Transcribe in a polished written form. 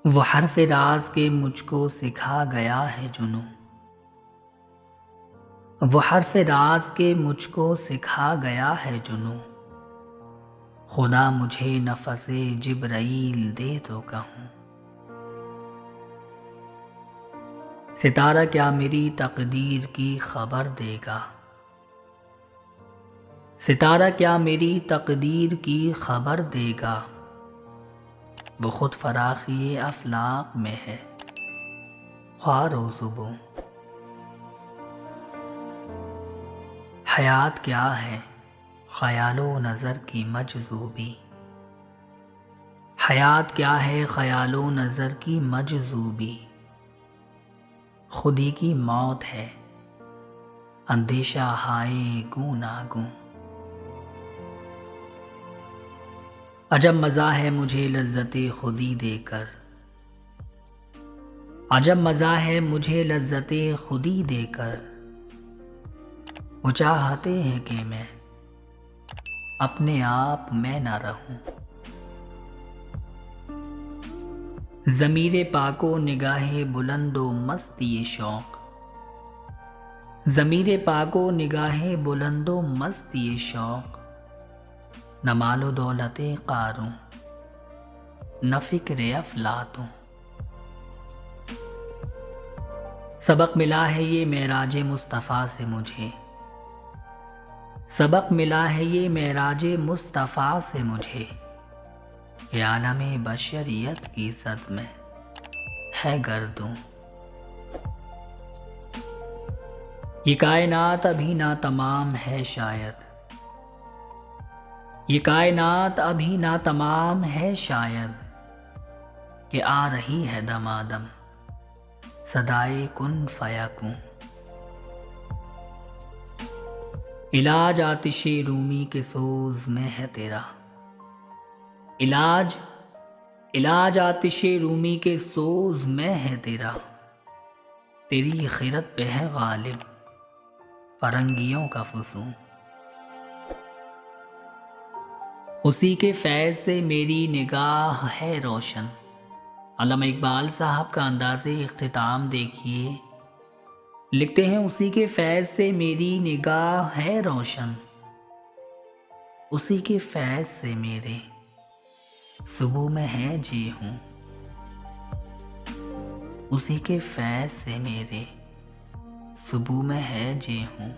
वो हर्फ राज के मुझको सिखा गया है जुनूं। वो हर्फ राज के मुझको सिखा गया है जुनूं। खुदा मुझे नफसे जिब्राईल दे तो कहूं। सितारा क्या मेरी तकदीर की खबर देगा। सितारा क्या मेरी तकदीर की खबर देगा। वो खुद फराखी अफलाक में है ख्वारो सुबह। हयात क्या है ख्यालो नज़र की मजज़ूबी। हयात क्या है ख्यालो नज़र की मजज़ूबी। खुदी की मौत है अंदेशा हाय गूं ना गूं। अजब मज़ा है मुझे लज्जते खुदी देकर। अजब मज़ा है मुझे लज्जते खुदी देकर। वो चाहते हैं कि मैं अपने आप में ना रहूं। ज़मीरे पाको निगाहे बुलंदो मस्त ये शौक। ज़मीरे पाको निगाहे बुलंदो मस्त ये शौक। न मालो दौलते कारूं न फिक्रे अफलातूं। सबक मिला है ये मेराज मुस्तफ़ा से मुझे। सबक मिला है ये मेराज मुस्तफ़ा से मुझे। ये आलम बशरियत की ज़द में है गर्दूं। ये कायनात अभी ना तमाम है शायद। ये कायनात अभी ना तमाम है शायद। कि आ रही है दमादम सदाए कुन फयकूं। इलाज आतिशे रूमी के सोज में है तेरा। इलाज इलाज आतिशे रूमी के सोज में है तेरा। तेरी खिरत पे है गालिब फरंगियों का फुसूं। उसी के फैज़ से मेरी निगाह है रोशन। अल्लामा इकबाल साहब का अंदाज़े इख्तिताम देखिए। लिखते हैं उसी के फैज़ से मेरी निगाह है रोशन। उसी के फैज़ से मेरे सुबह में है जी हूँ। उसी के फैज़ से मेरे सुबह में है जी हूँ।